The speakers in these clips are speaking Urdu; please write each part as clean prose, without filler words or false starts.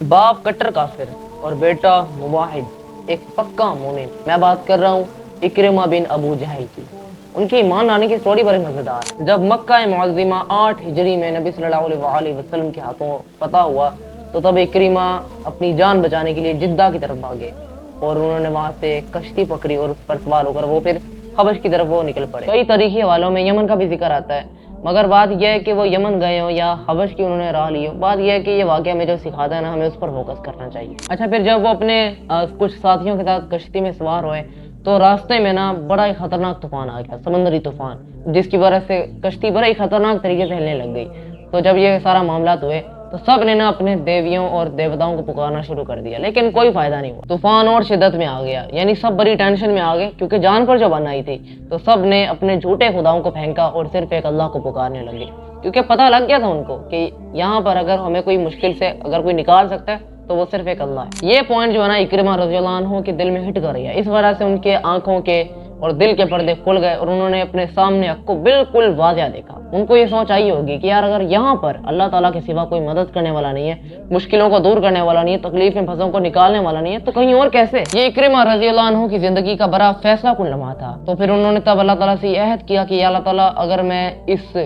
باپ کٹر کافر اور بیٹا مواحد، ایک پکا مومن۔ میں بات کر رہا ہوں اکرمہ بن ابو جہل کی۔ ان کی ایمان لانے کی سٹوری بڑی مزیدار ہے۔ جب مکہ معظمہ 8 ہجری میں نبی صلی اللہ علیہ وسلم کے ہاتھوں فتح ہوا تو تب اکرمہ اپنی جان بچانے کے لیے جدہ کی طرف بھاگے اور انہوں نے وہاں سے کشتی پکڑی اور اس پر سوار ہو کر وہ پھر حبش کی طرف وہ نکل پڑے۔ کئی تاریخی حوالوں میں یمن کا بھی ذکر آتا ہے، مگر بات یہ ہے کہ وہ یمن گئے ہوں یا حبش کی انہوں نے راہ لی ہو۔ بات یہ ہے کہ یہ واقعہ ہمیں جو سکھاتا ہے نا، ہمیں اس پر فوکس کرنا چاہیے۔ اچھا، پھر جب وہ اپنے کچھ ساتھیوں کے ساتھ کشتی میں سوار ہوئے تو راستے میں نا بڑا ہی خطرناک طوفان آ گیا، سمندری طوفان، جس کی وجہ سے کشتی بڑا ہی خطرناک طریقے سے ہلنے لگ گئی۔ تو جب یہ سارا معاملات ہوئے تو سب نے نا اپنے دیویوں اور دیوتاؤں کو پکارنا شروع کر دیا، لیکن کوئی فائدہ نہیں ہوا۔ طوفان اور شدت میں آ گیا، یعنی سب بڑی ٹینشن میں آ گئے، کیونکہ جان پر جو بنائی تھی۔ تو سب نے اپنے جھوٹے خداؤں کو پھینکا اور صرف ایک اللہ کو پکارنے لگے، کیونکہ پتہ لگ گیا تھا ان کو کہ یہاں پر اگر ہمیں کوئی مشکل سے اگر کوئی نکال سکتا ہے تو وہ صرف ایک اللہ ہے۔ یہ پوائنٹ جو ہے نا اکرمہ رضی اللہ عنہ کے دل میں ہٹ کر گیا، اس وجہ سے ان کے آنکھوں کے اور دل کے پردے کھل گئے اور انہوں نے اپنے سامنے حق کو بالکل واضح دیکھا۔ ان کو یہ سوچ آئی ہوگی کہ یار اگر یہاں پر اللہ تعالیٰ کے سوا کوئی مدد کرنے والا نہیں ہے، مشکلوں کو دور کرنے والا نہیں ہے، تکلیف میں پھنسوں کو نکالنے والا نہیں ہے، تو کہیں اور کیسے؟ یہ اکرمہ رضی اللہ عنہ کی زندگی کا بڑا فیصلہ کن لمحہ تھا۔ تو پھر انہوں نے تب اللہ تعالیٰ سے یہ عہد کیا کہ یا اللہ تعالیٰ، اگر میں اس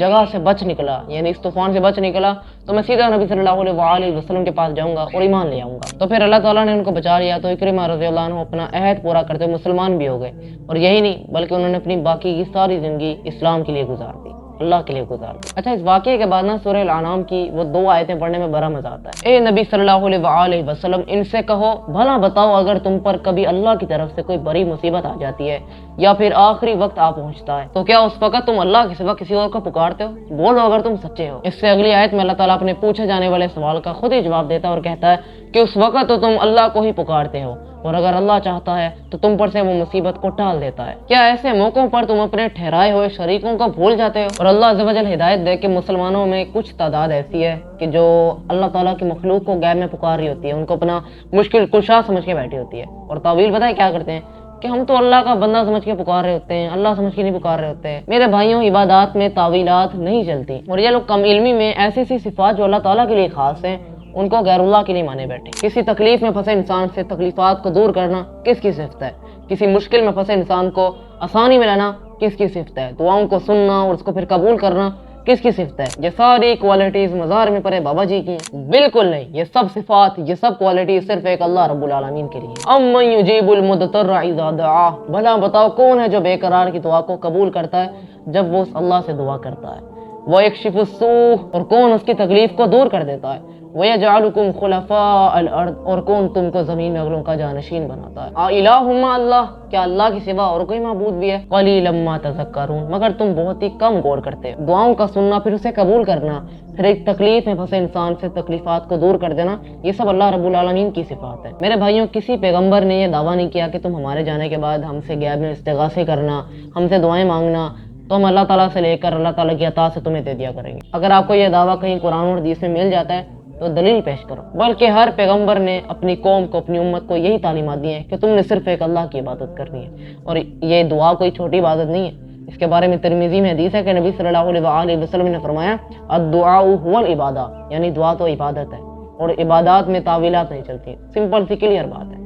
جگہ سے بچ نکلا، یعنی اس طوفان سے بچ نکلا، تو میں سیدھا نبی صلی اللہ علیہ وسلم کے پاس جاؤں گا اور ایمان لے آؤں گا۔ تو پھر اللہ تعالیٰ نے ان کو بچا لیا، تو اکرمہ رضی اللہ عنہ اپنا عہد پورا کرتے ہوئے مسلمان بھی ہو گئے، اور یہی نہیں بلکہ انہوں نے اپنی باقی کی ساری زندگی اسلام کے لیے گزار دی، اللہ کے لیے گزار دی۔ اچھا، اس واقعے کے بعد نا سورہ الانعام کی وہ 2 آیتیں پڑھنے میں بڑا مزہ آتا ہے۔ اے نبی صلی اللہ علیہ وسلم، ان سے کہو بھلا بتاؤ، اگر تم پر کبھی اللہ کی طرف سے کوئی بڑی مصیبت آ جاتی ہے یا پھر آخری وقت آ پہنچتا ہے تو کیا اس وقت تم اللہ کے سوا کسی اور کو پکارتے ہو؟ بولو اگر تم سچے ہو۔ اس سے اگلی آیت میں اللہ تعالیٰ اپنے پوچھے جانے والے سوال کا خود ہی جواب دیتا ہے اور کہتا ہے کہ اس وقت تو تم اللہ کو ہی پکارتے ہو، اور اگر اللہ چاہتا ہے تو تم پر سے وہ مصیبت کو ٹال دیتا ہے۔ کیا ایسے موقعوں پر تم اپنے ٹھہرائے ہوئے شریکوں کو بھول جاتے ہو؟ اور اللہ عز و جل ہدایت دے کہ مسلمانوں میں کچھ تعداد ایسی ہے کہ جو اللہ تعالیٰ کی مخلوق کو غیب میں پکار رہی ہوتی ہے، ان کو اپنا مشکل کشا سمجھ کے بیٹھی ہوتی ہے، اور تعویل پتہ ہے کیا کرتے ہیں کہ ہم تو اللہ کا بندہ سمجھ کے پکار رہے ہوتے ہیں، اللہ سمجھ کے نہیں پکار رہے ہوتے ہیں۔ میرے بھائیوں، عبادات میں تعویلات نہیں چلتی، اور یہ لوگ کم علمی میں ایسی سی صفات جو اللہ تعالیٰ کے لیے خاص ہیں ان کو غیر اللہ کے لیے مانے بیٹھے۔ کسی تکلیف میں پھنسے انسان سے تکلیفات کو دور کرنا کس کی صفت ہے؟ کسی مشکل میں پھنسے انسان کو آسانی میں لانا کس کی صفت ہے؟ دعاؤں کو سننا اور اس کو پھر قبول کرنا کس کی صفت ہے؟ یہ ساری کوالٹیز مزار میں پڑے بابا جی کی ہیں؟ بالکل نہیں، یہ سب صفات، یہ سب کوالٹیز صرف ایک اللہ رب العالمین کے لیے۔ امن یجیب المضطر اذا دعا، بھلا بتاؤ کون ہے جو بے قرار کی دعا کو قبول کرتا ہے جب وہ اللہ سے دعا کرتا ہے؟ وَيَكْشِفُ السُّوءَ، اور کون اس کی تکلیف کو دور کر دیتا ہے؟ وَيَجْعَلُكُمْ خُلَفَاءَ الْأَرْضِ، اور کون تم کو زمین میں اگلوں کا جانشین بناتا ہے؟ الہ مع اللہ، کیا اللہ کے سوا اور کوئی معبود بھی ہے؟ قلیلا ما تذکرون، مگر تم بہت ہی کم غور کرتے ہو۔ دعاؤں کا سننا، پھر اسے قبول کرنا، پھر ایک تکلیف میں پھنسے انسان سے تکلیفات کو دور کر دینا، یہ سب اللہ رب العالمین کی صفات ہے۔ میرے بھائیوں، کسی پیغمبر نے یہ دعویٰ نہیں کیا کہ تم ہمارے جانے کے بعد ہم سے غیب میں استغاثے کرنا، ہم سے دعائیں مانگنا، تو ہم اللہ تعالیٰ سے لے کر اللہ تعالیٰ کی عطا سے تمہیں دے دیا کریں گے۔ اگر آپ کو یہ دعویٰ کہیں قرآن اور حدیث میں مل جاتا ہے تو دلیل پیش کرو۔ بلکہ ہر پیغمبر نے اپنی قوم کو، اپنی امت کو یہی تعلیمات دی ہیں کہ تم نے صرف ایک اللہ کی عبادت کرنی ہے، اور یہ دعا کوئی چھوٹی عبادت نہیں ہے۔ اس کے بارے میں ترمذی میں حدیث ہے کہ نبی صلی اللہ علیہ وسلم نے فرمایا الدعاء هو العبادہ، یعنی دعا تو عبادت ہے، اور عبادات میں تعویلات نہیں چلتی، سمپل سی کلیئر بات ہے۔